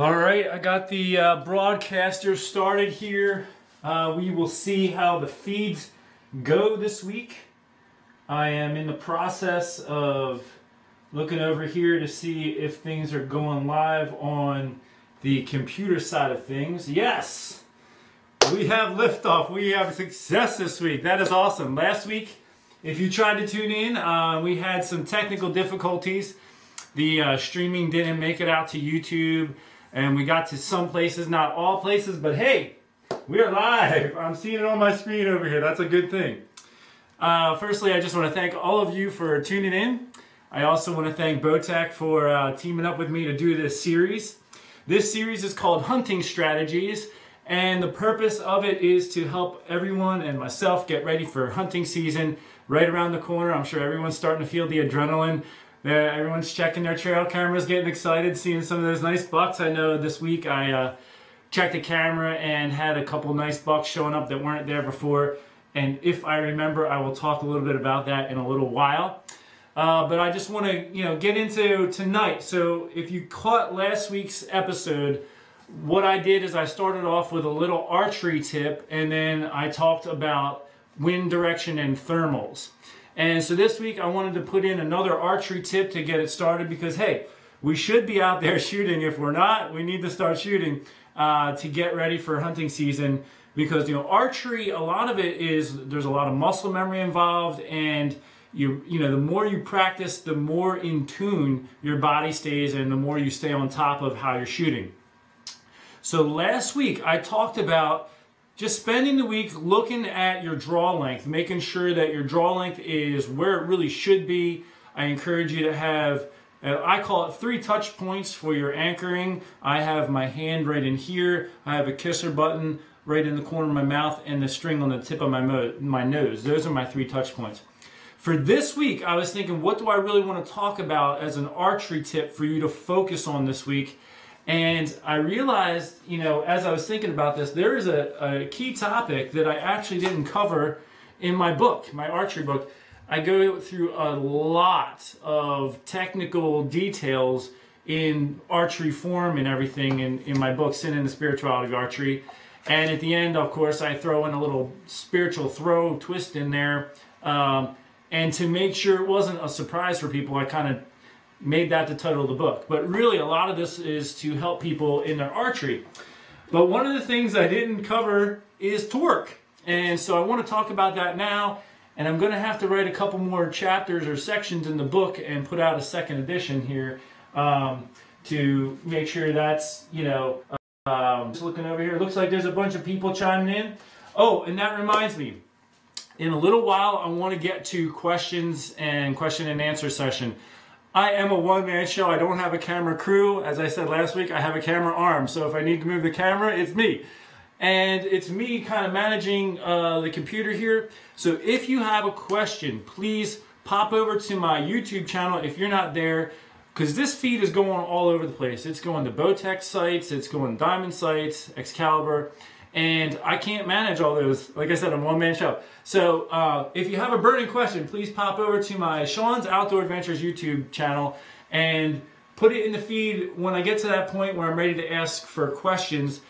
All right, I got the broadcaster started here. We will see how the feeds go this week. I am in the process of looking over here to see if things are going live on the computer side of things. Yes, we have liftoff. We have success this week. That is awesome. Last week, if you tried to tune in, we had some technical difficulties. The streaming didn't make it out to YouTube. And we got to some places, not all places, but hey, we are live. I'm seeing it on my screen over here. That's a good thing. Firstly, I just want to thank all of you for tuning in. I also want to thank Bowtech for teaming up with me to do this series. This series is called Hunting Strategies, and the purpose of it is to help everyone and myself get ready for hunting season right around the corner. I'm sure everyone's starting to feel the adrenaline. Everyone's checking their trail cameras, getting excited, seeing some of those nice bucks. I know this week I checked the camera and had a couple nice bucks showing up that weren't there before. And if I remember, I will talk a little bit about that in a little while. But I just want to, get into tonight. So if you caught last week's episode, what I did is I started off with a little archery tip, and then I talked about wind direction and thermals. And so this week I wanted to put in another archery tip to get it started because, hey, we should be out there shooting. If we're not, we need to start shooting to get ready for hunting season because, archery, a lot of it is, there's a lot of muscle memory involved, and the more you practice, the more in tune your body stays and the more you stay on top of how you're shooting. So last week I talked about just spending the week looking at your draw length, making sure that your draw length is where it really should be. I encourage you to have, I call it 3 touch points for your anchoring. I have my hand right in here. I have a kisser button right in the corner of my mouth and the string on the tip of my nose. Those are my 3 touch points. For this week, I was thinking, what do I really want to talk about as an archery tip for you to focus on this week? And I realized, as I was thinking about this, there is a key topic that I actually didn't cover in my book, my archery book. I go through a lot of technical details in archery form and everything in my book, Sin and the Spirituality of Archery. And at the end, of course, I throw in a little spiritual throw twist in there. And to make sure it wasn't a surprise for people, I kind of made that the title of the book. But really, a lot of this is to help people in their archery. But one of the things I didn't cover is torque. And so I want to talk about that now. And I'm going to have to write a couple more chapters or sections in the book and put out a second edition here to make sure that's, just looking over here. It looks like there's a bunch of people chiming in. Oh, and that reminds me. In a little while, I want to get to questions and question and answer session. I am a one-man show. I don't have a camera crew. As I said last week, I have a camera arm. So if I need to move the camera, it's me. And it's me kind of managing the computer here. So if you have a question, please pop over to my YouTube channel if you're not there, because this feed is going all over the place. It's going to Bowtech sites, it's going to Diamond sites, Excalibur, and I can't manage all those. Like I said, I'm a one-man show. So if you have a burning question, please pop over to my Sean's Outdoor Adventures YouTube channel and put it in the feed when I get to that point where I'm ready to ask for questions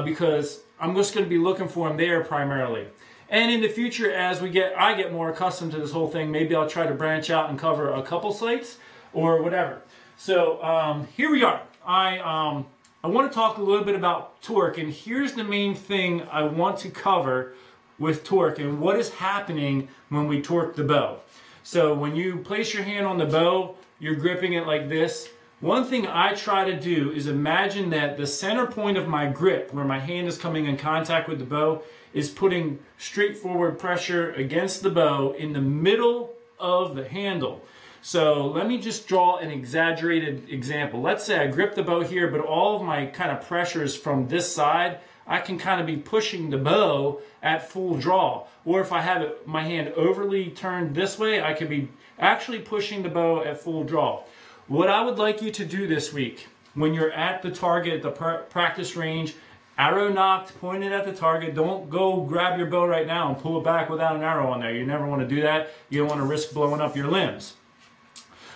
because I'm just going to be looking for them there primarily. And in the future, as I get more accustomed to this whole thing, maybe I'll try to branch out and cover a couple sites or whatever. So here we are. I want to talk a little bit about torque, and here's the main thing I want to cover with torque and what is happening when we torque the bow. So when you place your hand on the bow, you're gripping it like this. One thing I try to do is imagine that the center point of my grip, where my hand is coming in contact with the bow, is putting straightforward pressure against the bow in the middle of the handle. So let me just draw an exaggerated example. Let's say I grip the bow here, but all of my kind of pressures from this side, I can kind of be pushing the bow at full draw. Or if I have my hand overly turned this way, I could be actually pushing the bow at full draw. What I would like you to do this week, when you're at the target, the practice range, arrow nocked, pointed at the target, don't go grab your bow right now and pull it back without an arrow on there. You never want to do that. You don't want to risk blowing up your limbs.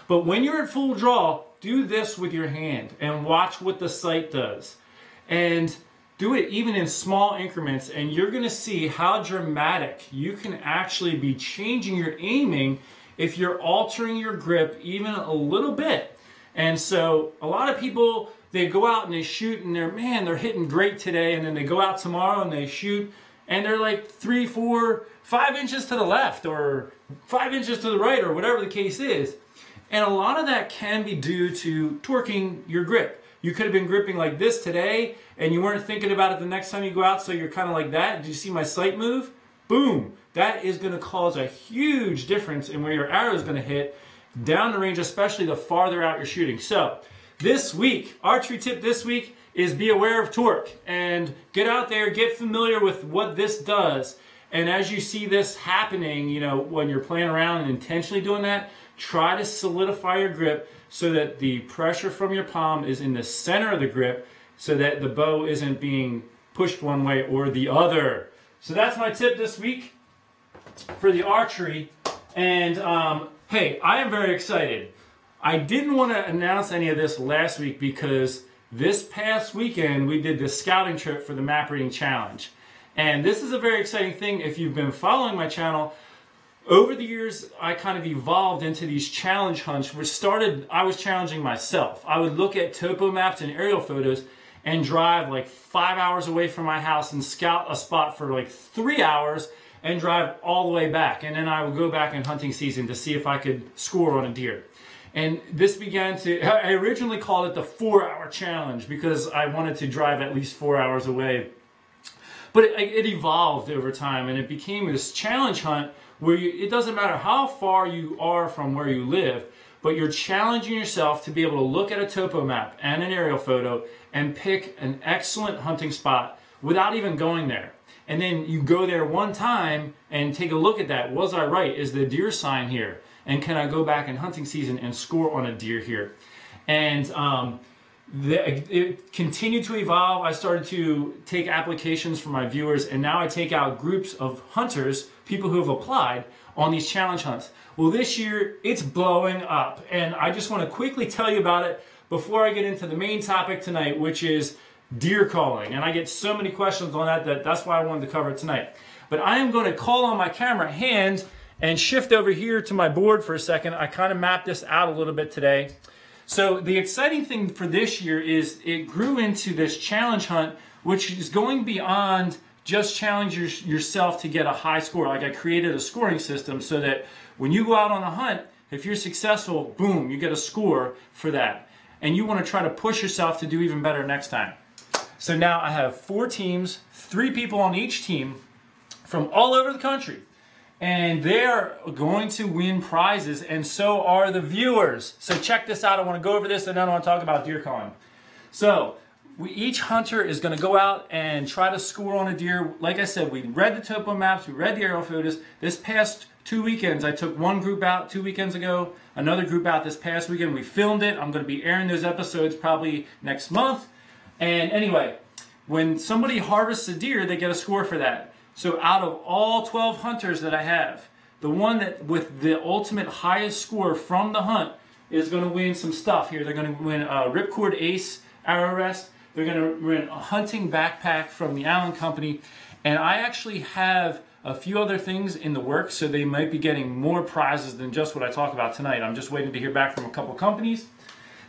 But when you're at full draw, do this with your hand and watch what the sight does. And do it even in small increments, and you're going to see how dramatic you can actually be changing your aiming if you're altering your grip even a little bit. And so a lot of people, they go out and they shoot and they're hitting great today, and then they go out tomorrow and they shoot and they're like 3, 4, 5 inches to the left or 5 inches to the right or whatever the case is. And a lot of that can be due to torquing your grip. You could have been gripping like this today and you weren't thinking about it the next time you go out, so you're kind of like that. Did you see my sight move? Boom! That is going to cause a huge difference in where your arrow is going to hit down the range, especially the farther out you're shooting. So this week, archery tip this week is be aware of torque and get out there, get familiar with what this does. And as you see this happening, you know, when you're playing around and intentionally doing that, try to solidify your grip so that the pressure from your palm is in the center of the grip so that the bow isn't being pushed one way or the other. So that's my tip this week for the archery. And hey, I am very excited. I didn't want to announce any of this last week because this past weekend we did the scouting trip for the Map Reading Challenge. And this is a very exciting thing if you've been following my channel. Over the years, I kind of evolved into these challenge hunts where I was challenging myself. I would look at topo maps and aerial photos and drive like 5 hours away from my house and scout a spot for like 3 hours and drive all the way back. And then I would go back in hunting season to see if I could score on a deer. And this I originally called it the 4-hour challenge because I wanted to drive at least 4 hours away. But it evolved over time and it became this challenge hunt where it doesn't matter how far you are from where you live, but you're challenging yourself to be able to look at a topo map and an aerial photo and pick an excellent hunting spot without even going there. And then you go there one time and take a look at that. Was I right? Is the deer sign here? And can I go back in hunting season and score on a deer here? And it continued to evolve. I started to take applications from my viewers, and now I take out groups of hunters, people who have applied on these challenge hunts. Well, this year it's blowing up, and I just want to quickly tell you about it before I get into the main topic tonight, which is deer calling. And I get so many questions on that's why I wanted to cover it tonight. But I am going to call on my camera hand and shift over here to my board for a second. I kind of mapped this out a little bit today. So the exciting thing for this year is it grew into this challenge hunt, which is going beyond just challenge yourself to get a high score. Like I created a scoring system so that when you go out on a hunt, if you're successful, boom, you get a score for that. And you want to try to push yourself to do even better next time. So now I have 4 teams, 3 people on each team from all over the country. And they're going to win prizes, and so are the viewers. So check this out. I want to go over this, and then I want to talk about deer calling. So each hunter is going to go out and try to score on a deer. Like I said, we read the topo maps, we read the aerial photos. This past 2 weekends, I took one group out 2 weekends ago, another group out this past weekend. We filmed it. I'm going to be airing those episodes probably next month. And anyway, when somebody harvests a deer, they get a score for that. So out of all 12 hunters that I have, the one that with the ultimate highest score from the hunt is going to win some stuff here. They're going to win a Ripcord Ace arrow rest. They're going to win a hunting backpack from the Allen Company. And I actually have a few other things in the works, so they might be getting more prizes than just what I talk about tonight. I'm just waiting to hear back from a couple companies.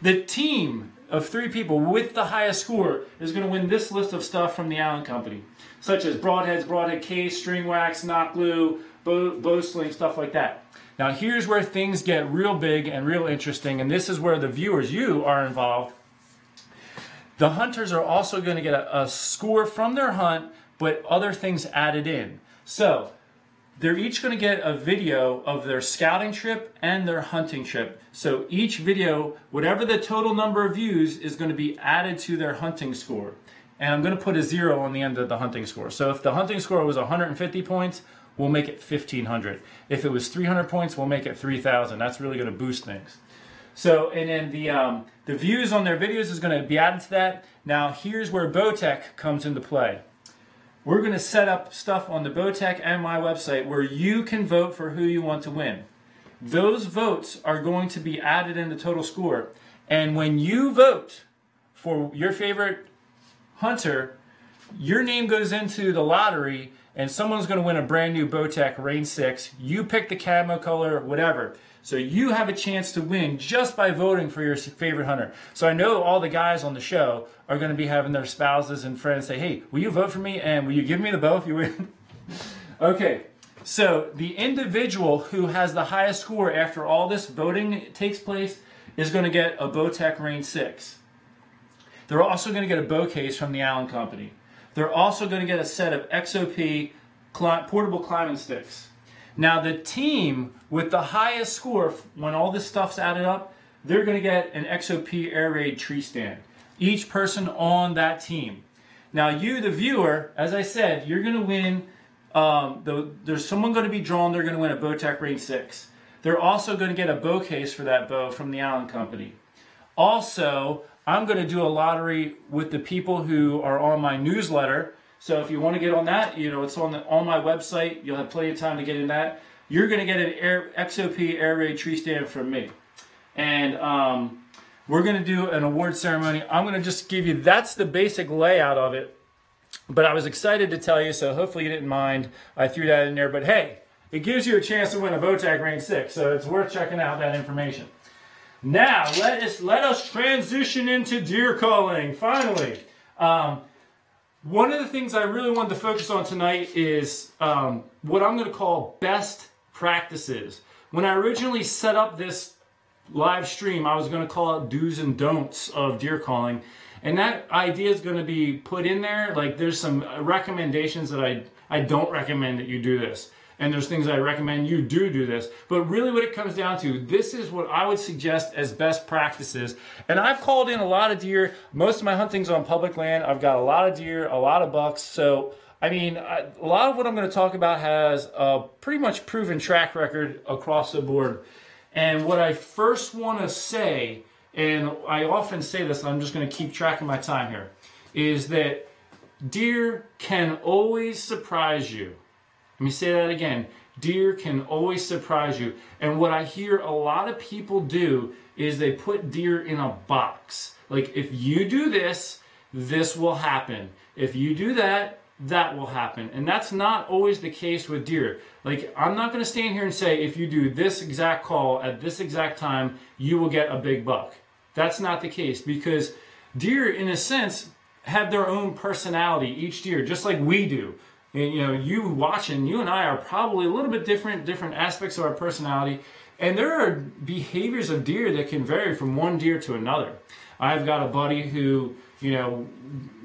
The team of 3 people with the highest score is going to win this list of stuff from the Allen Company, such as broadheads, broadhead case, string wax, knot glue, bow sling, stuff like that. Now here's where things get real big and real interesting, and this is where the viewers, you, are involved. The hunters are also going to get a score from their hunt, but other things added in. So they're each going to get a video of their scouting trip and their hunting trip. So each video, whatever the total number of views, is going to be added to their hunting score. And I'm going to put a 0 on the end of the hunting score. So if the hunting score was 150 points, we'll make it 1,500. If it was 300 points, we'll make it 3,000. That's really going to boost things. So, and then the views on their videos is going to be added to that. Now here's where Bowtech comes into play. We're going to set up stuff on the Bowtech and my website where you can vote for who you want to win. those votes are going to be added in the total score. And when you vote for your favorite hunter, your name goes into the lottery and someone's going to win a brand new Bowtech Rain 6. You pick the camo color, whatever. So you have a chance to win just by voting for your favorite hunter. So I know all the guys on the show are going to be having their spouses and friends say, hey, will you vote for me and will you give me the bow if you win? Okay, so the individual who has the highest score after all this voting takes place is going to get a Bowtech Rain 6. They're also going to get a bow case from the Allen Company. They're also going to get a set of XOP portable climbing sticks. Now the team with the highest score, when all this stuff's added up, they're going to get an XOP Air Raid tree stand. Each person on that team. Now you, the viewer, as I said, you're going to win, there's someone going to be drawn, they're going to win a Bowtech Rain 6. They're also going to get a bow case for that bow from the Allen Company. Also, I'm going to do a lottery with the people who are on my newsletter. So if you want to get on that, you know, it's on my website. You'll have plenty of time to get in that. You're going to get an XOP Air Raid tree stand from me. And we're going to do an award ceremony. I'm going to just give you, that's the basic layout of it. But I was excited to tell you, so hopefully you didn't mind I threw that in there. But hey, it gives you a chance to win a Bowtech Rain 6, so it's worth checking out that information. Now, let us transition into deer calling, finally. One of the things I really wanted to focus on tonight is what I'm going to call best practices. When I originally set up this live stream, I was going to call it do's and don'ts of deer calling. And that idea is going to be put in there. Like there's some recommendations that I don't recommend that you do this. And there's things I recommend you do this. But really what it comes down to, this is what I would suggest as best practices. And I've called in a lot of deer. Most of my hunting's on public land. I've got a lot of deer, a lot of bucks. So, I mean, a lot of what I'm going to talk about has a pretty much proven track record across the board. And what I first want to say, and I often say this, I'm just going to keep track of my time here, is that deer can always surprise you. Let me say that again. Deer can always surprise you. And what I hear a lot of people do is they put deer in a box. Like, if you do this, this will happen. If you do that, that will happen. And that's not always the case with deer. Like, I'm not going to stand here and say, if you do this exact call at this exact time, you will get a big buck. That's not the case, because deer, in a sense, have their own personality, each deer, just like we do. And, you know, you watching, you and I are probably a little bit different aspects of our personality. And there are behaviors of deer that can vary from one deer to another. I've got a buddy who, you know,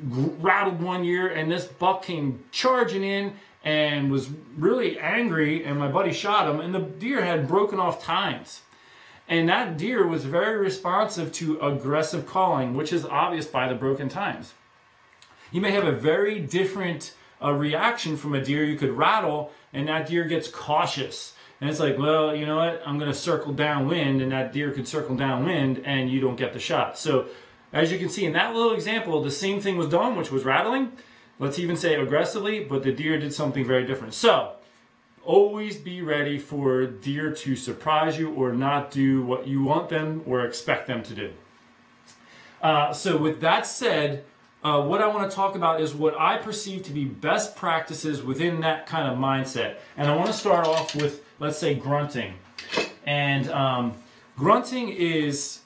rattled one year, and this buck came charging in and was really angry, and my buddy shot him, and the deer had broken off tines. And that deer was very responsive to aggressive calling, which is obvious by the broken tines. You may have a very different reaction from a deer. You could rattle, and that deer gets cautious. And it's like, well, you know what? I'm going to circle downwind, and that deer could circle downwind, and you don't get the shot. So, as you can see in that little example, the same thing was done, which was rattling. Let's even say aggressively, but the deer did something very different. So, always be ready for deer to surprise you or not do what you want them or expect them to do. So with that said, what I want to talk about is what I perceive to be best practices within that kind of mindset. And I want to start off with, let's say, grunting. And grunting is,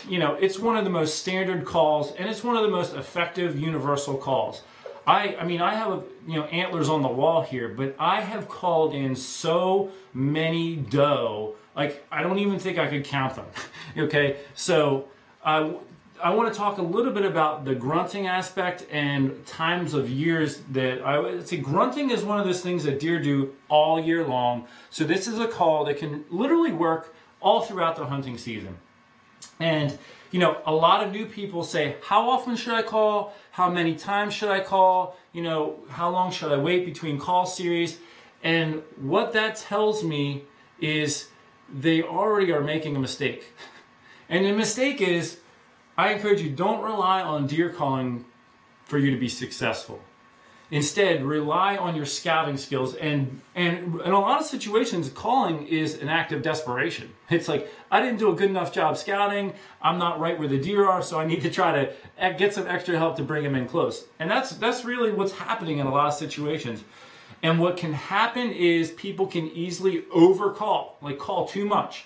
you know, it's one of the most standard calls, and it's one of the most effective universal calls. I mean, I have, you know, antlers on the wall here, but I have called in so many doe, like I don't even think I could count them. Okay, so I want to talk a little bit about the grunting aspect and times of years that I would say grunting is one of those things that deer do all year long. So this is a call that can literally work all throughout the hunting season. And, you know, a lot of new people say, how often should I call? How many times should I call? You know, how long should I wait between call series? And what that tells me is they already are making a mistake. And the mistake is, I encourage you, don't rely on deer calling for you to be successful. Instead, rely on your scouting skills. And in a lot of situations, calling is an act of desperation. It's like, I didn't do a good enough job scouting. I'm not right where the deer are, so I need to try to get some extra help to bring them in close. And that's really what's happening in a lot of situations. And what can happen is people can easily overcall, like call too much.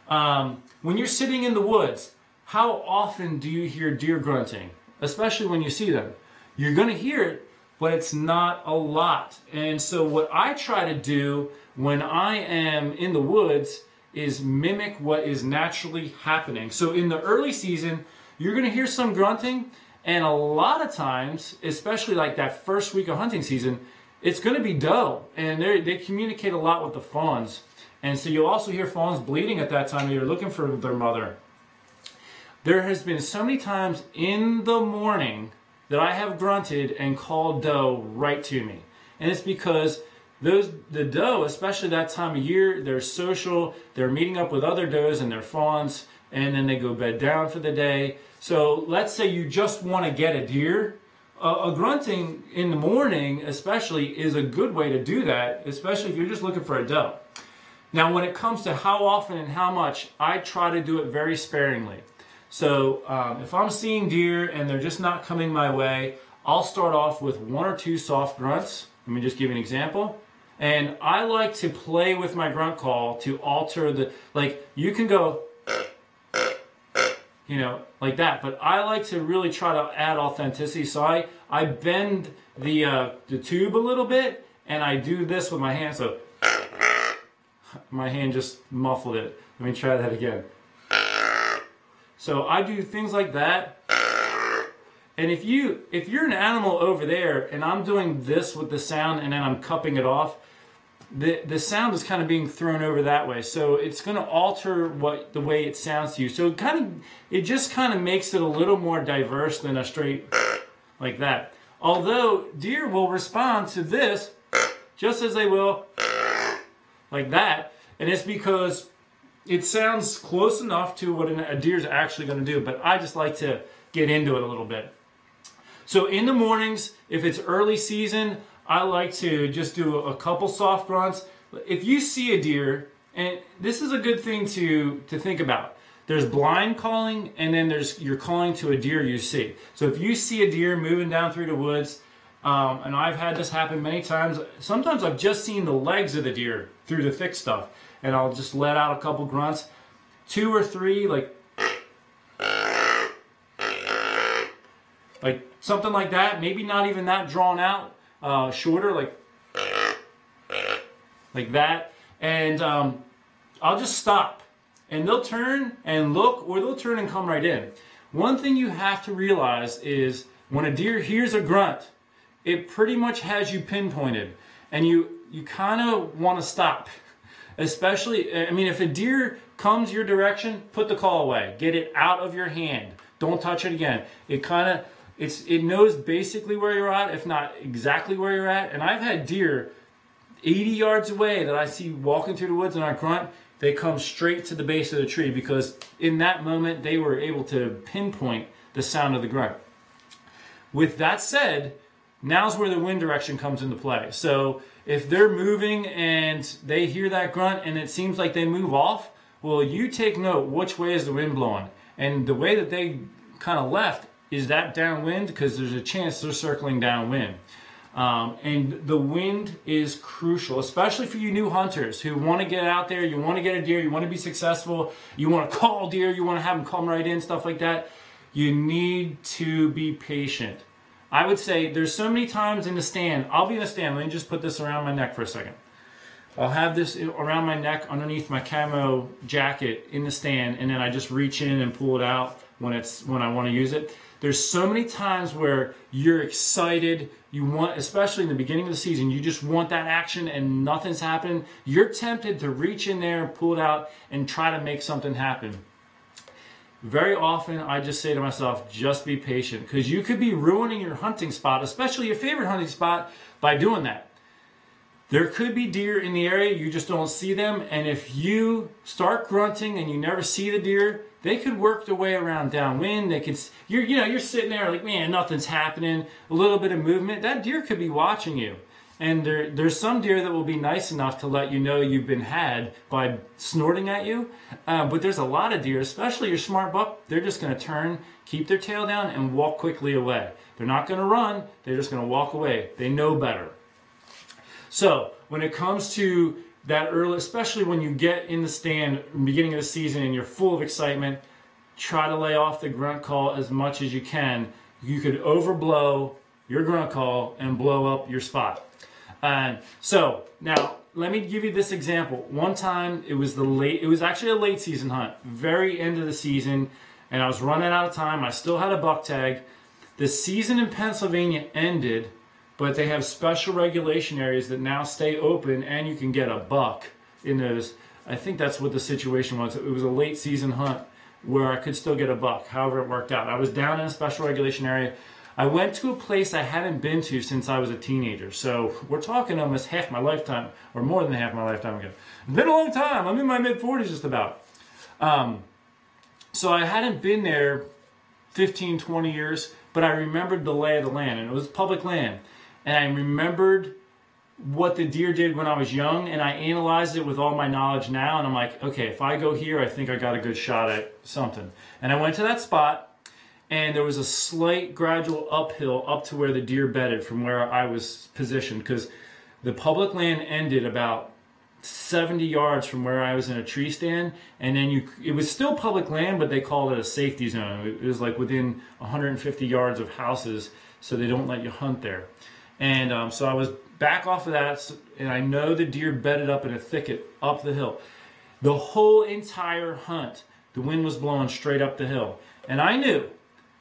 When you're sitting in the woods, how often do you hear deer grunting? Especially when you see them. You're going to hear it, but it's not a lot. And so what I try to do when I am in the woods is mimic what is naturally happening. So in the early season, you're going to hear some grunting, and a lot of times, especially like that first week of hunting season, it's going to be doe, and they communicate a lot with the fawns. And so you'll also hear fawns bleating at that time. You're looking for their mother. There has been so many times in the morning that I have grunted and called doe right to me. And it's because the doe, especially that time of year, they're social, they're meeting up with other does and their fawns, and then they go bed down for the day. So let's say you just want to get a deer. A grunting in the morning especially is a good way to do that, especially if you're just looking for a doe. Now when it comes to how often and how much, I try to do it very sparingly. So if I'm seeing deer and they're just not coming my way, I'll start off with 1 or 2 soft grunts. Let me just give you an example. And I like to play with my grunt call to alter the, like you can go, you know, like that. But I like to really try to add authenticity. So I bend the tube a little bit, and I do this with my hand. So my hand just muffled it. Let me try that again. So I do things like that. And if you're an animal over there and I'm doing this with the sound and then I'm cupping it off, the sound is kind of being thrown over that way. So it's going to alter the way it sounds to you. So it just kind of makes it a little more diverse than a straight like that. Although deer will respond to this just as they will like that. And it's because it sounds close enough to what a deer is actually going to do, but I just like to get into it a little bit. So in the mornings, if it's early season, I like to just do a couple soft grunts. If you see a deer, and this is a good thing to think about. There's blind calling, and then you're calling to a deer you see. So if you see a deer moving down through the woods, and I've had this happen many times, sometimes I've just seen the legs of the deer through the thick stuff. And I'll just let out a couple grunts, 2 or 3, like something like that. Maybe not even that drawn out, shorter, like that. And I'll just stop, and they'll turn and look, or they'll turn and come right in. One thing you have to realize is when a deer hears a grunt, it pretty much has you pinpointed, and you kind of want to stop. Especially, I mean, if a deer comes your direction, put the call away. Get it out of your hand. Don't touch it again. It knows basically where you're at, if not exactly where you're at. And I've had deer 80 yards away that I see walking through the woods and I grunt. They come straight to the base of the tree because in that moment they were able to pinpoint the sound of the grunt. With that said, now's where the wind direction comes into play. So if they're moving and they hear that grunt and it seems like they move off, well, you take note which way is the wind blowing. And the way that they kind of left is that downwind, because there's a chance they're circling downwind. And the wind is crucial, especially for you new hunters who want to get out there, you want to get a deer, you want to be successful, you want to call deer, you want to have them come right in, stuff like that. You need to be patient. I would say there's so many times in the stand, I'll be in the stand, let me just put this around my neck for a second. I'll have this around my neck underneath my camo jacket in the stand, and then I just reach in and pull it out when I want to use it. There's so many times where you're excited, you want, especially in the beginning of the season, you just want that action and nothing's happening. You're tempted to reach in there and pull it out and try to make something happen. Very often, I just say to myself, just be patient, because you could be ruining your hunting spot, especially your favorite hunting spot, by doing that. There could be deer in the area, you just don't see them, and if you start grunting and you never see the deer, they could work their way around downwind. They could, you're sitting there like, man, nothing's happening. A little bit of movement. That deer could be watching you. And there's some deer that will be nice enough to let you know you've been had by snorting at you. But there's a lot of deer, especially your smart buck, they're just going to turn, keep their tail down, and walk quickly away. They're not going to run. They're just going to walk away. They know better. So when it comes to that early, especially when you get in the stand beginning of the season and you're full of excitement, try to lay off the grunt call as much as you can. You could overblow your grunt call and blow up your spot. So now let me give you this example. One time it was actually a late season hunt, very end of the season, and I was running out of time. I still had a buck tag. The season in Pennsylvania ended, but they have special regulation areas that now stay open, and you can get a buck in those. I think that's what the situation was. It was a late season hunt where I could still get a buck, however it worked out. I was down in a special regulation area. I went to a place I hadn't been to since I was a teenager. So we're talking almost half my lifetime, or more than half my lifetime ago. It's been a long time. I'm in my mid-40s just about. So I hadn't been there 15, 20 years, but I remembered the lay of the land, and it was public land. And I remembered what the deer did when I was young, and I analyzed it with all my knowledge now, and I'm like, okay, if I go here, I think I got a good shot at something. And I went to that spot, and there was a slight gradual uphill up to where the deer bedded from where I was positioned, because the public land ended about 70 yards from where I was in a tree stand, and then it was still public land, but they called it a safety zone. It was like within 150 yards of houses, so they don't let you hunt there. And so I was back off of that, and I know the deer bedded up in a thicket up the hill. The whole entire hunt, the wind was blowing straight up the hill, and I knew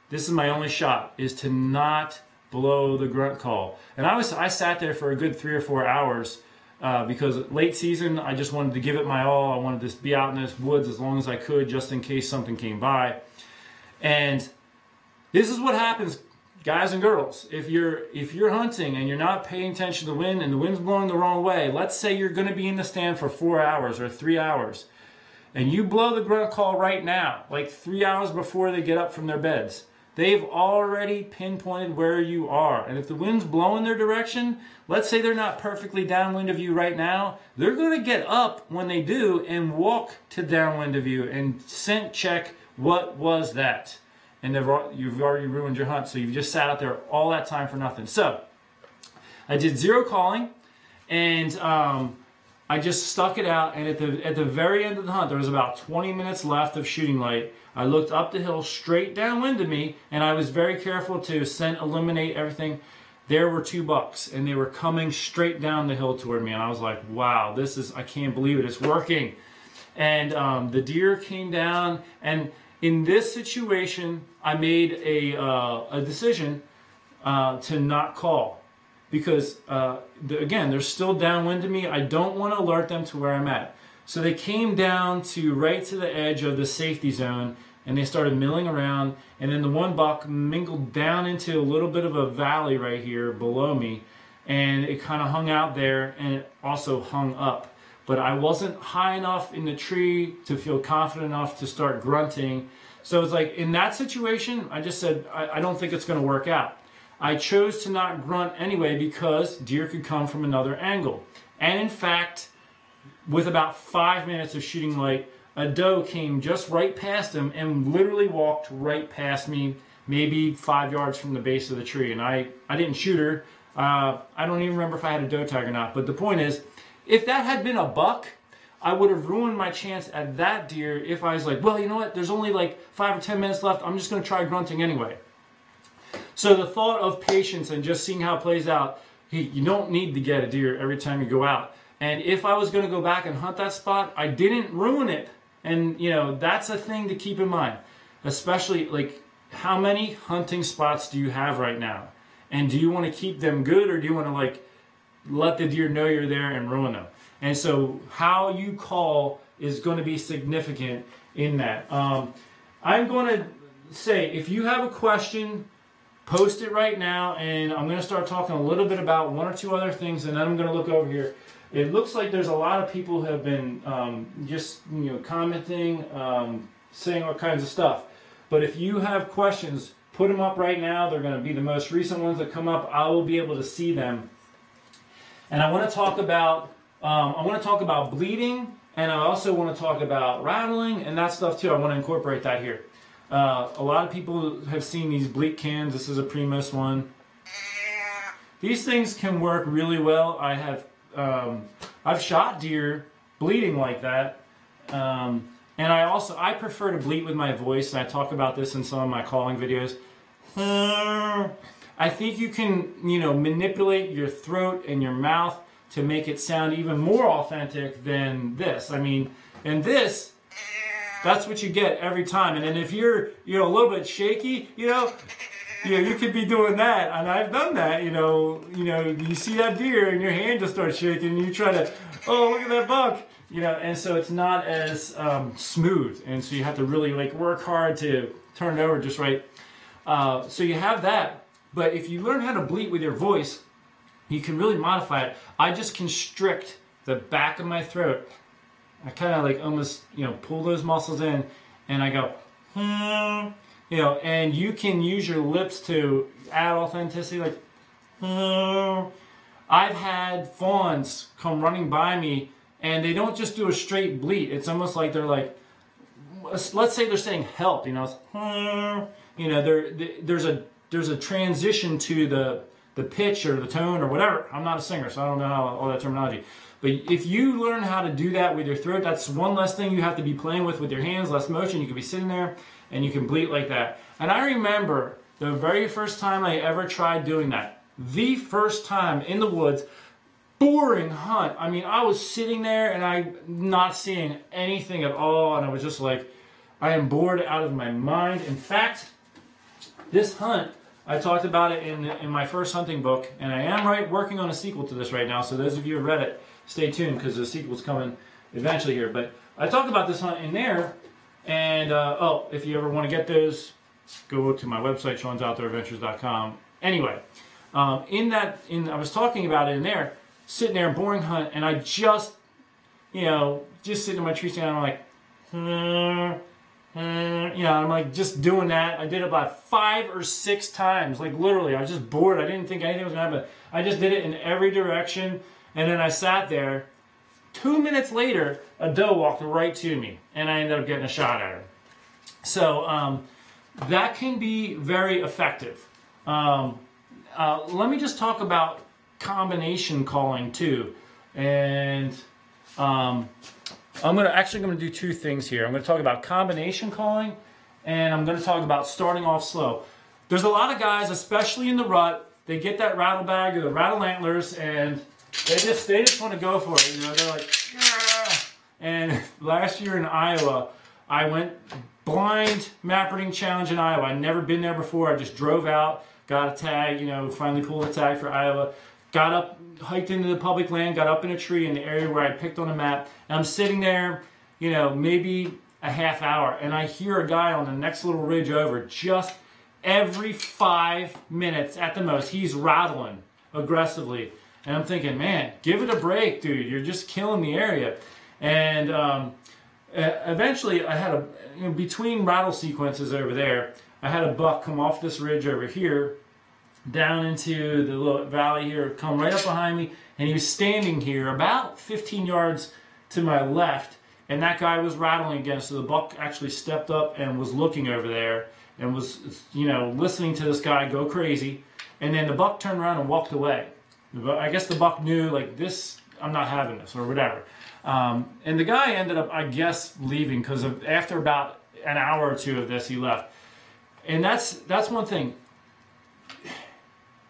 this is my only shot, is to not blow the grunt call. And I sat there for a good 3 or 4 hours because late season, I just wanted to give it my all. I wanted to be out in this woods as long as I could, just in case something came by. And this is what happens, guys and girls. If you're hunting and you're not paying attention to the wind and the wind's blowing the wrong way, let's say you're going to be in the stand for 4 hours or 3 hours, and you blow the grunt call right now, like 3 hours before they get up from their beds. They've already pinpointed where you are. And if the wind's blowing their direction, let's say they're not perfectly downwind of you right now, they're going to get up when they do and walk to downwind of you and scent check what was that. And you've already ruined your hunt, so you've just sat out there all that time for nothing. So I did zero calling, and I just stuck it out. And at the very end of the hunt, there was about 20 minutes left of shooting light. I looked up the hill straight downwind of me, and I was very careful to eliminate everything. There were 2 bucks, and they were coming straight down the hill toward me. And I was like, wow, I can't believe it. It's working. And the deer came down, and in this situation, I made a decision to not call, because again, they're still downwind of me. I don't want to alert them to where I'm at. So they came down right to the edge of the safety zone, and they started milling around. And then the one buck mingled down into a little bit of a valley right here below me, and it kind of hung out there, and it also hung up. But I wasn't high enough in the tree to feel confident enough to start grunting. So it's like, in that situation, I just said, I don't think it's going to work out. I chose to not grunt anyway because deer could come from another angle. And in fact, with about 5 minutes of shooting light, a doe came just right past him and literally walked right past me, maybe 5 yards from the base of the tree. And I didn't shoot her. I don't even remember if I had a doe tag or not. But the point is, if that had been a buck, I would have ruined my chance at that deer if I was like, well, you know what, there's only like 5 or 10 minutes left. I'm just going to try grunting anyway. So the thought of patience and just seeing how it plays out, you don't need to get a deer every time you go out. And if I was going to go back and hunt that spot, I didn't ruin it. And, that's a thing to keep in mind. Especially, like, how many hunting spots do you have right now? And do you want to keep them good, or do you want to, like, let the deer know you're there and ruin them? And so how you call is going to be significant in that. I'm going to say, if you have a question, post it right now, and I'm going to start talking a little bit about 1 or 2 other things, and then I'm going to look over here. It looks like there's a lot of people who have been just commenting. saying all kinds of stuff. But if you have questions, put them up right now. They're going to be the most recent ones that come up. I will be able to see them. And I want to talk about bleeding, and I also want to talk about rattling and that stuff too. I want to incorporate that here. A lot of people have seen these bleat cans. This is a Primus one. These things can work really well. I've shot deer bleeding like that. And I prefer to bleat with my voice, and I talk about this in some of my calling videos. I think you can, manipulate your throat and your mouth to make it sound even more authentic than this. I mean, and this, that's what you get every time. And then if you're, a little bit shaky, you could be doing that, and I've done that. You see that deer, and your hand just starts shaking, and you try to, oh, look at that buck. And so it's not as smooth, and so you have to really work hard to turn it over just right. So you have that, but if you learn how to bleat with your voice, you can really modify it. I just constrict the back of my throat. I kind of almost pull those muscles in, and I go, and you can use your lips to add authenticity. I've had fawns come running by me, and they don't just do a straight bleat. It's almost like they're let's say they're saying help. There's a transition to the pitch or the tone or whatever. I'm not a singer, so I don't know all that terminology. But if you learn how to do that with your throat, that's one less thing you have to be playing with your hands, less motion. You can be sitting there and you can bleat like that. And I remember the very first time I ever tried doing that. The first time in the woods, boring hunt. I mean, I was sitting there and I'm not seeing anything at all, and I was just like, I am bored out of my mind. In fact, this hunt, I talked about it in my first hunting book, and I am working on a sequel to this right now, so those of you who read it, stay tuned because the sequel's coming eventually here. But I talked about this hunt in there, and if you ever want to get those, go to my website, seansoutdooradventures.com. Anyway, I was talking about it in there, sitting there, boring hunt, and I just sitting in my tree stand, and I'm like, I'm just doing that. I did it about 5 or 6 times, literally. I was just bored. I didn't think anything was going to happen. I just did it in every direction, and then I sat there. 2 minutes later, a doe walked right to me, and I ended up getting a shot at her. So that can be very effective. Let me just talk about combination calling too, and I'm going to do 2 things here. I'm going to talk about combination calling, and I'm going to talk about starting off slow. There's a lot of guys, especially in the rut, they get that rattle bag or the rattle antlers, and they just want to go for it. They're like, yeah. And last year in Iowa, I went blind map reading challenge in Iowa. I'd never been there before. I just drove out, got a tag, finally pulled a tag for Iowa. Got up, hiked into the public land, got up in a tree in the area where I picked on a map, and I'm sitting there, maybe a half hour, and I hear a guy on the next little ridge over, just every 5 minutes at the most, he's rattling aggressively. And I'm thinking, man, give it a break, dude. You're just killing the area. And eventually, I had between rattle sequences over there, I had a buck come off this ridge over here, down into the little valley here, come right up behind me, and he was standing here about 15 yards to my left, and that guy was rattling again, so the buck actually stepped up and was looking over there and was, listening to this guy go crazy, and then the buck turned around and walked away. I guess the buck knew, this, I'm not having this, or whatever. And the guy ended up, I guess, leaving, because after about an hour or 2 of this, he left. And that's one thing.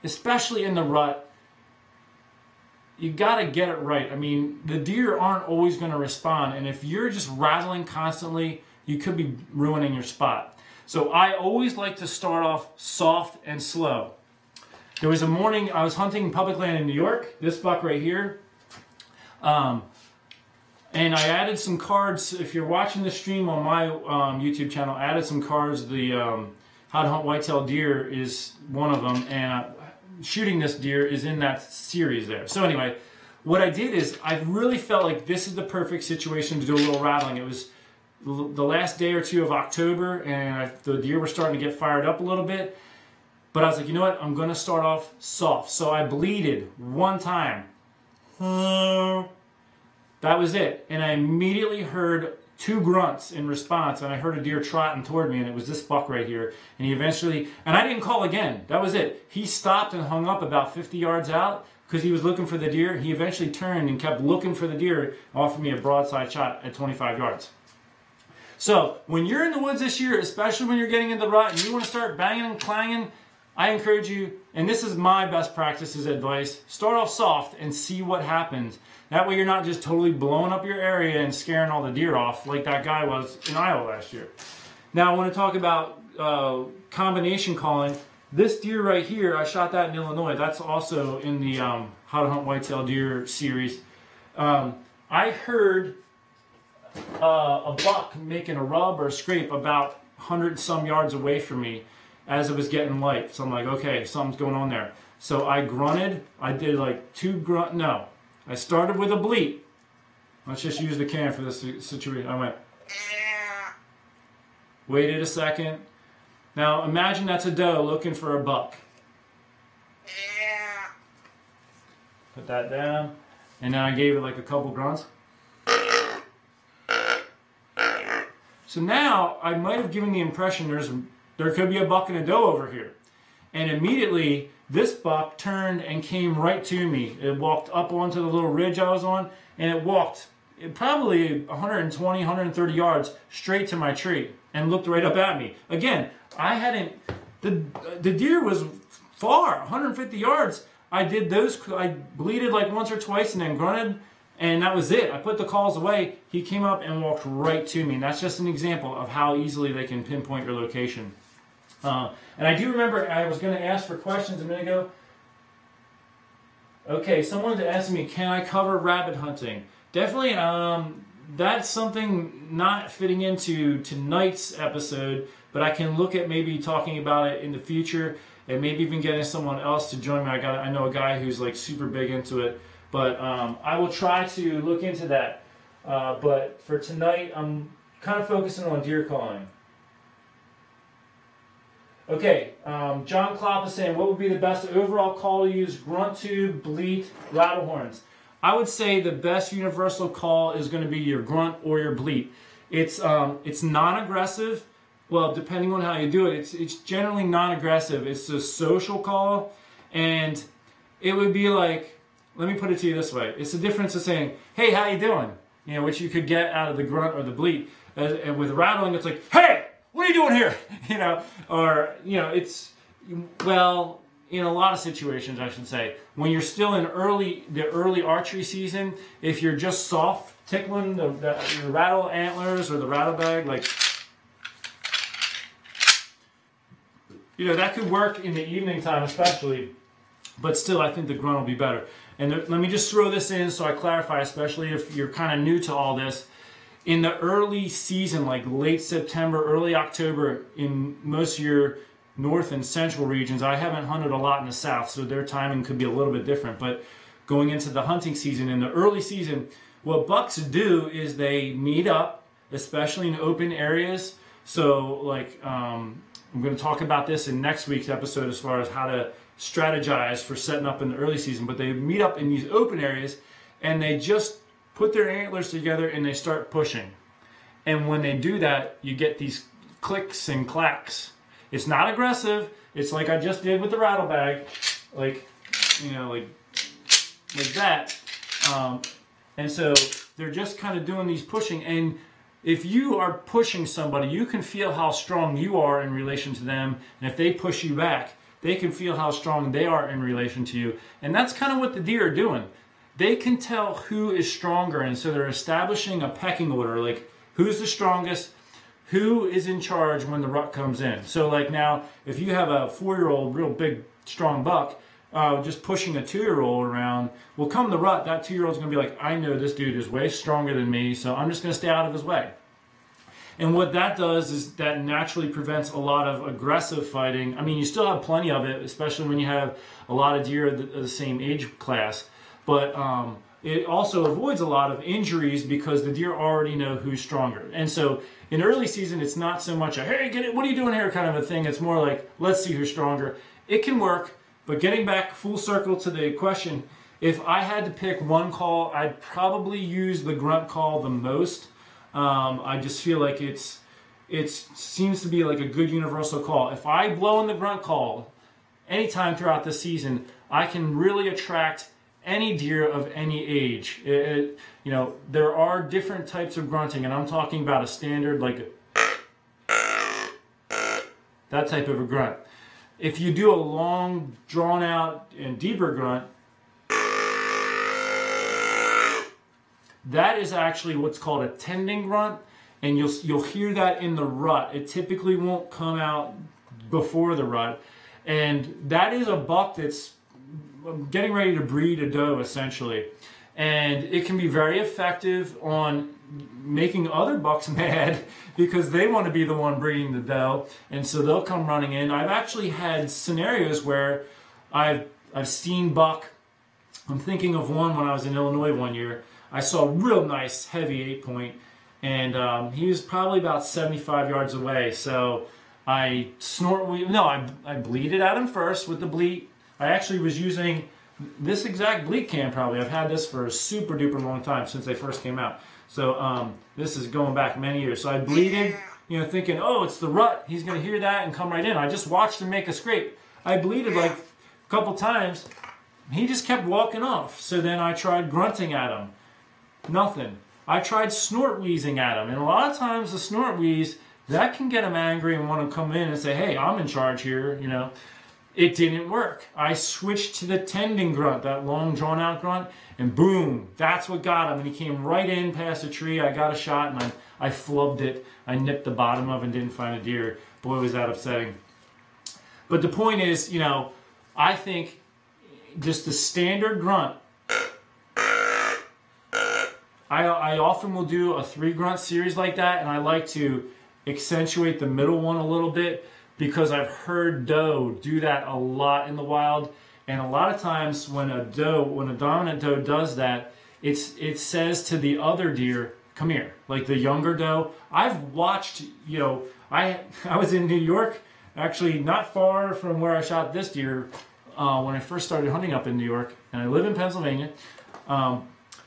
Especially in the rut, you got to get it right. I mean, the deer aren't always going to respond, and if you're just rattling constantly, you could be ruining your spot. So I always like to start off soft and slow. There was a morning I was hunting public land in New York, this buck right here, and I added some cards. If you're watching the stream on my YouTube channel, I added some cards. The How to Hunt Whitetail Deer is one of them, and shooting this deer is in that series there. So anyway, what I did is I really felt like this is the perfect situation to do a little rattling. It was the last day or two of October, and the deer were starting to get fired up a little bit. But I was like, you know what? I'm going to start off soft. So I bleated one time. That was it. And I immediately heard 2 grunts in response, and I heard a deer trotting toward me, and it was this buck right here. And he eventually, and I didn't call again. That was it. He stopped and hung up about 50 yards out because he was looking for the deer. He eventually turned and kept looking for the deer and offered me a broadside shot at 25 yards. So when you're in the woods this year, especially when you're getting in the rut and you want to start banging and clanging, I encourage you, and this is my best practices advice, start off soft and see what happens. That way you're not just totally blowing up your area and scaring all the deer off like that guy was in Iowa last year. Now I want to talk about combination calling. This deer right here, I shot that in Illinois. That's also in the How to Hunt Whitetail Deer series. I heard a buck making a rub or a scrape about 100 some yards away from me as it was getting light. So I'm like, okay, something's going on there. So I grunted. I did like 2 grunt. No, I started with a bleat. Let's just use the can for this situation. I went, waited a second. Now imagine that's a doe looking for a buck. Put that down. And then I gave it like a couple grunts. So now I might have given the impression there could be a buck and a doe over here. And immediately this buck turned and came right to me. It walked up onto the little ridge I was on, and it walked probably 120, 130 yards straight to my tree and looked right up at me. Again, the deer was far, 150 yards. I bleated like once or twice and then grunted. And that was it. I put the calls away. He came up and walked right to me. And that's just an example of how easily they can pinpoint your location. And I do remember I was going to ask for questions a minute ago. Okay, someone asked me, can I cover rabbit hunting? Definitely, that's something not fitting into tonight's episode, but I can look at maybe talking about it in the future and maybe even getting someone else to join me. I know a guy who's like super big into it. But I will try to look into that. But for tonight, I'm kind of focusing on deer calling. Okay, John Klopp is saying, what would be the best overall call to use? Grunt tube, bleat, rattle horns. I would say the best universal call is going to be your grunt or your bleat. It's non-aggressive. Well, depending on how you do it, it's generally non-aggressive. It's a social call, and it would be like, let me put it to you this way. It's the difference of saying, hey, how you doing? You know, which you could get out of the grunt or the bleat. And with rattling, it's like, hey, what are you doing here? You know, or, you know, it's, well, in a lot of situations, I should say, when you're still in the early archery season, if you're just soft tickling the rattle antlers or the rattle bag, like, you know, that could work in the evening time especially, but still I think the grunt will be better. And let me just throw this in so I clarify, especially if you're kind of new to all this. In the early season, like late September, early October, in most of your north and central regions, I haven't hunted a lot in the south, so their timing could be a little bit different. But going into the hunting season, in the early season, what bucks do is they meet up, especially in open areas. So like, I'm going to talk about this in next week's episode as far as how to strategize for setting up in the early season, but they meet up in these open areas and they just put their antlers together and they start pushing. And when they do that, you get these clicks and clacks. It's not aggressive. It's like I just did with the rattle bag, like, you know, like that. And so they're just kind of doing these pushing. And if you are pushing somebody, you can feel how strong you are in relation to them. And if they push you back, they can feel how strong they are in relation to you. And that's kind of what the deer are doing. They can tell who is stronger, and so they're establishing a pecking order, like who's the strongest, who is in charge when the rut comes in. So like now, if you have a 4-year-old, real big, strong buck, just pushing a 2-year-old around, well, come the rut, that 2-year-old's going to be like, I know this dude is way stronger than me, so I'm just going to stay out of his way. And what that does is that naturally prevents a lot of aggressive fighting. I mean, you still have plenty of it, especially when you have a lot of deer of the same age class. But it also avoids a lot of injuries because the deer already know who's stronger. And so in early season, it's not so much a, hey, get it, what are you doing here kind of a thing. It's more like, let's see who's stronger. It can work, but getting back full circle to the question, if I had to pick one call, I'd probably use the grunt call the most. I just feel like it seems to be like a good universal call. If I blow in the grunt call anytime throughout the season, I can really attract any deer of any age. You know, there are different types of grunting, and I'm talking about a standard, like that type of a grunt. If you do a long, drawn out, and deeper grunt, that is actually what's called a tending grunt, and you'll hear that in the rut. It typically won't come out before the rut, and that is a buck that's getting ready to breed a doe, essentially. And it can be very effective on making other bucks mad because they want to be the one breeding the doe, and so they'll come running in. I've actually had scenarios where I've seen buck. I'm thinking of one when I was in Illinois one year. I saw a real nice heavy 8-point, and he was probably about 75 yards away. So I bleated at him first with the bleat. I actually was using this exact bleat cam probably. I've had this for a super duper long time since they first came out. So this is going back many years. So I bleated, you know, thinking, oh, it's the rut. He's going to hear that and come right in. I just watched him make a scrape. I bleated like a couple times. He just kept walking off. So then I tried grunting at him. Nothing. I tried snort wheezing at him, and a lot of times the snort wheeze, that can get him angry and want to come in and say, hey, I'm in charge here, you know. It didn't work. I switched to the tending grunt, that long drawn out grunt, and boom, that's what got him. And he came right in past a tree. I got a shot and I flubbed it. I nipped the bottom of it and didn't find a deer. Boy, was that upsetting. But the point is, you know, I think just the standard grunt, I often will do a 3-grunt series like that, and I like to accentuate the middle one a little bit because I've heard doe do that a lot in the wild. And a lot of times when a dominant doe does that, it says to the other deer, come here, like the younger doe. I've watched, you know, I was in New York, actually not far from where I shot this deer when I first started hunting up in New York, and I live in Pennsylvania.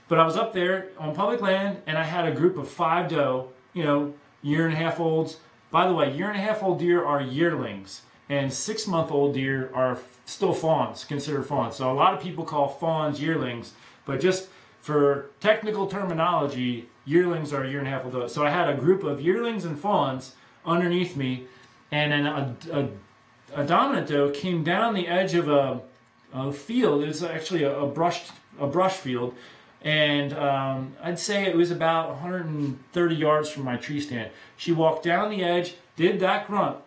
But I was up there on public land, and I had a group of 5 doe, you know, 1.5-year-olds. By the way, 1.5-year-old deer are yearlings, and 6-month-old deer are still fawns, considered fawns. So a lot of people call fawns yearlings, but just for technical terminology, yearlings are 1.5-year-old doe. So I had a group of yearlings and fawns underneath me, and then a dominant doe came down the edge of a field. It was actually a brush field. And I'd say it was about 130 yards from my tree stand. She walked down the edge, did that grunt,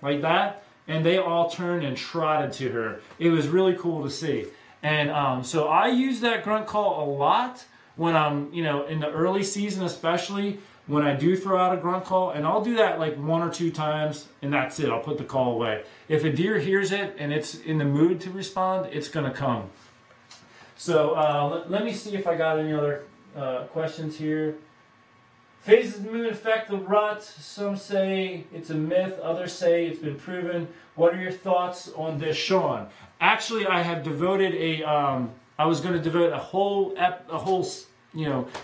like that, and they all turned and trotted to her. It was really cool to see. And so I use that grunt call a lot when I'm, you know, in the early season, especially when I do throw out a grunt call, and I'll do that like 1 or 2 times, and that's it. I'll put the call away. If a deer hears it and it's in the mood to respond, it's going to come. So let me see if I got any other questions here. Phases of the moon affect the rut. Some say it's a myth. Others say it's been proven. What are your thoughts on this, Sean? Actually, I have devoted I was going to devote a whole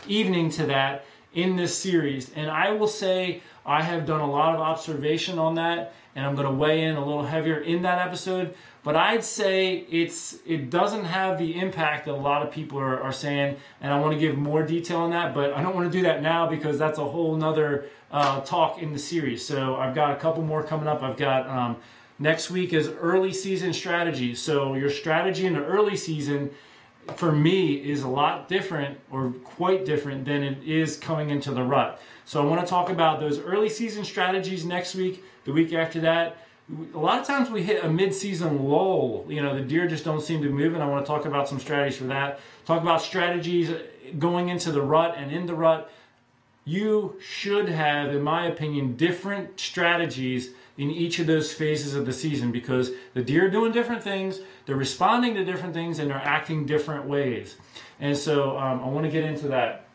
evening to that in this series, and I will say I have done a lot of observation on that, and I'm going to weigh in a little heavier in that episode. But I'd say it doesn't have the impact that a lot of people are saying, and I want to give more detail on that, but I don't want to do that now because that's a whole nother talk in the series. So I've got a couple more coming up. I've got next week is early season strategy. So your strategy in the early season, for me, is a lot different, or quite different, than it is coming into the rut. So I want to talk about those early season strategies next week. The week after that, a lot of times we hit a mid-season lull. You know, the deer just don't seem to move, and I want to talk about some strategies for that. Talk about strategies going into the rut and in the rut. you should have, in my opinion, different strategies in each of those phases of the season, because the deer are doing different things, they're responding to different things, and they're acting different ways. And so I want to get into that.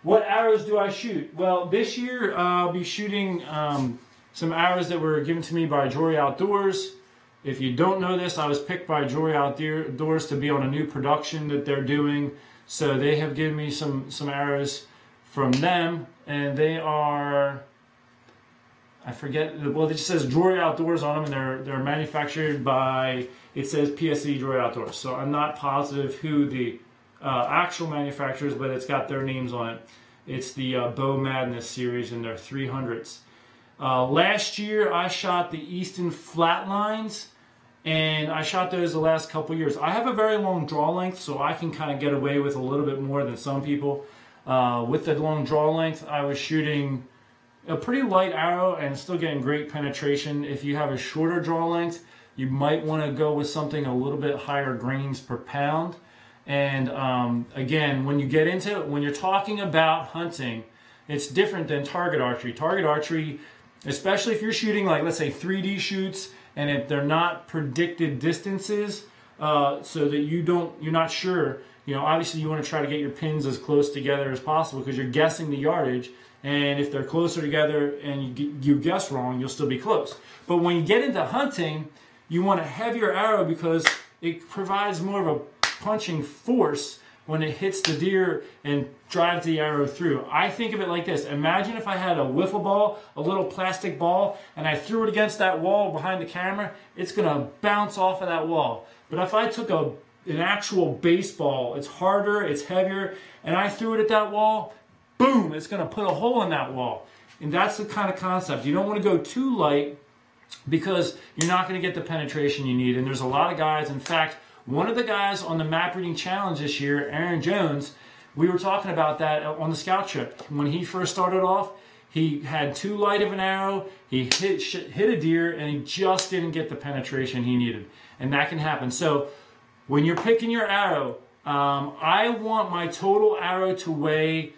What arrows do I shoot? Well, this year I'll be shooting some arrows that were given to me by Jory Outdoors. If you don't know this, I was picked by Jory Outdoors to be on a new production that they're doing. So they have given me some arrows from them, and they are, I forget, well, it just says Jory Outdoors on them, and they're manufactured by, it says PSE Jory Outdoors. So I'm not positive who the actual manufacturers, but it's got their names on it. It's the Bow Madness series, and they're 300s. Last year I shot the Easton Flatlines, and I shot those the last couple years. I have a very long draw length, so I can kind of get away with a little bit more than some people. With the long draw length, I was shooting a pretty light arrow and still getting great penetration. If you have a shorter draw length, you might want to go with something a little bit higher grains per pound. And again, when you get into it, when you're talking about hunting, it's different than target archery. Target archery, especially if you're shooting, like, let's say 3D shoots, and if they're not predicted distances, so that you're not sure, you know, obviously you want to try to get your pins as close together as possible because you're guessing the yardage, and if they're closer together and you guess wrong, you'll still be close. But when you get into hunting, you want a heavier arrow because it provides more of a punching force when it hits the deer and drives the arrow through. I think of it like this. Imagine if I had a wiffle ball, a little plastic ball, and I threw it against that wall behind the camera, it's going to bounce off of that wall. But if I took an actual baseball, it's harder, it's heavier, and I threw it at that wall, boom, it's going to put a hole in that wall. And that's the kind of concept. You don't want to go too light because you're not going to get the penetration you need. And there's a lot of guys, in fact, one of the guys on the map reading challenge this year, Aaron Jones, we were talking about that on the scout trip. When he first started off, he had too light of an arrow, he hit a deer, and he just didn't get the penetration he needed. And that can happen. So when you're picking your arrow, I want my total arrow to weigh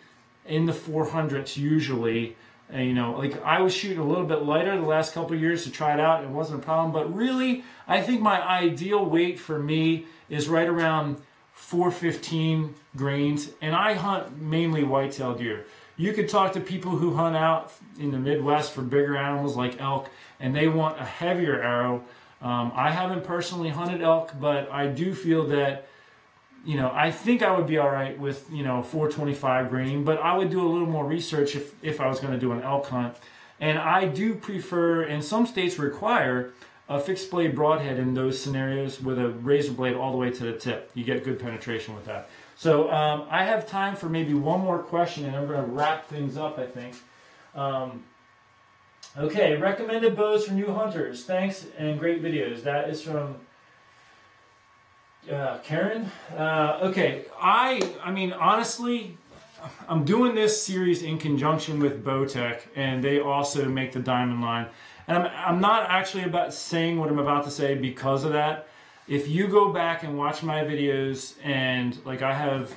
in the 400s usually. And, you know, like, I was shooting a little bit lighter the last couple of years to try it out. It wasn't a problem. But really, I think my ideal weight for me is right around 415 grains. And I hunt mainly whitetail deer. You could talk to people who hunt out in the Midwest for bigger animals like elk, and they want a heavier arrow. I haven't personally hunted elk, but I do feel that, you know, I think I would be all right with, you know, 425 grain, but I would do a little more research if I was going to do an elk hunt. And I do prefer, and some states require, a fixed blade broadhead in those scenarios with a razor blade all the way to the tip. You get good penetration with that. So I have time for maybe one more question, and I'm going to wrap things up, I think. Okay, recommended bows for new hunters. Thanks and great videos. That is from Karen. Okay, I mean, honestly, I'm doing this series in conjunction with Bowtech, and they also make the diamond line. And I'm not actually about saying what I'm about to say because of that. If you go back and watch my videos, and like I have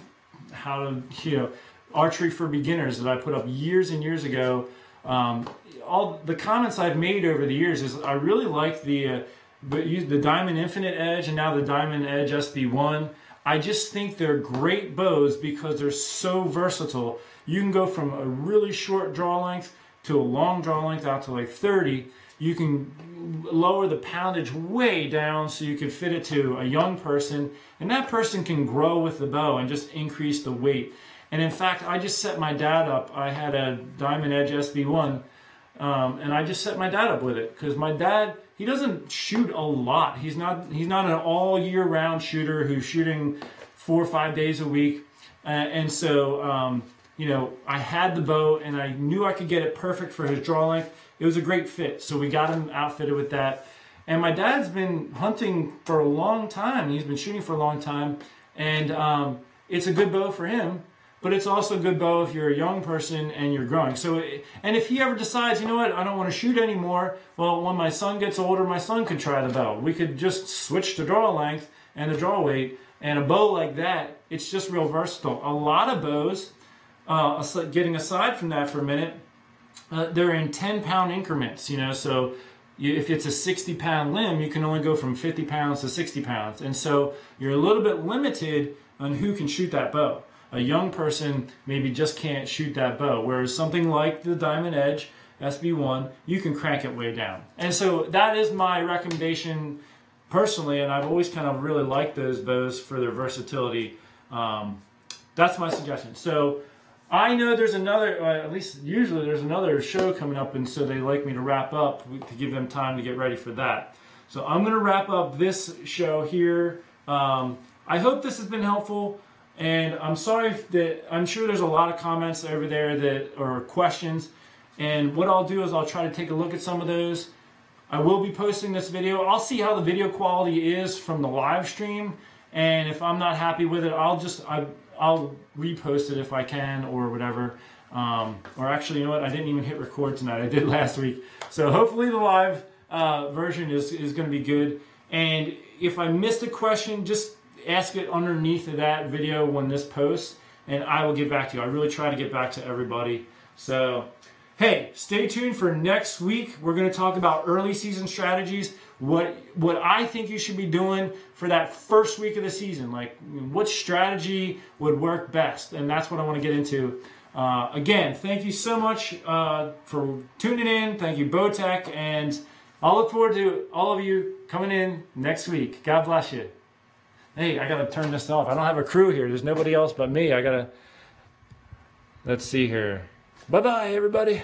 how to, you know, archery for beginners that I put up years and years ago, all the comments I've made over the years is I really like the Diamond Infinite Edge and now the Diamond Edge SB1. I just think they're great bows because they're so versatile. You can go from a really short draw length to a long draw length out to like 30. You can lower the poundage way down so you can fit it to a young person, and that person can grow with the bow and just increase the weight. And in fact, I just set my dad up. I had a Diamond Edge SB1, and I just set my dad up with it because my dad, he doesn't shoot a lot. He's not an all year round shooter who's shooting 4 or 5 days a week. And so, you know, I had the bow and I knew I could get it perfect for his draw length. It was a great fit. So we got him outfitted with that. And my dad's been hunting for a long time. He's been shooting for a long time. And it's a good bow for him. But it's also a good bow if you're a young person and you're growing. So, and if he ever decides, you know what, I don't want to shoot anymore, well, when my son gets older, my son could try the bow. We could just switch the draw length and the draw weight. And a bow like that, it's just real versatile. A lot of bows, getting aside from that for a minute, they're in 10-pound increments, you know, so if it's a 60-pound limb, you can only go from 50 pounds to 60 pounds. And so you're a little bit limited on who can shoot that bow. A young person maybe just can't shoot that bow, whereas something like the Diamond Edge SB1, you can crank it way down. And so that is my recommendation personally, and I've always kind of really liked those bows for their versatility. That's my suggestion. So I know there's another, at least usually there's another show coming up, and so they like me to wrap up to give them time to get ready for that. So I'm going to wrap up this show here. I hope this has been helpful, and I'm sorry that I'm sure there's a lot of comments over there that or questions, and what I'll do is I'll try to take a look at some of those. I will be posting this video. I'll see how the video quality is from the live stream, and if I'm not happy with it, I'll repost it if I can or whatever. Or actually, you know what? I didn't even hit record tonight. I did last week. So hopefully the live version is going to be good. And if I missed a question, just ask it underneath of that video when this posts, and I will get back to you. I really try to get back to everybody. So, hey, stay tuned for next week. We're going to talk about early season strategies. What I think you should be doing for that first week of the season, like what strategy would work best, and that's what I want to get into. Again, thank you so much for tuning in. Thank you, Bowtech, and I'll look forward to all of you coming in next week. God bless you. Hey, I gotta turn this off. I don't have a crew here. There's nobody else but me. Let's see here. Bye-bye, everybody.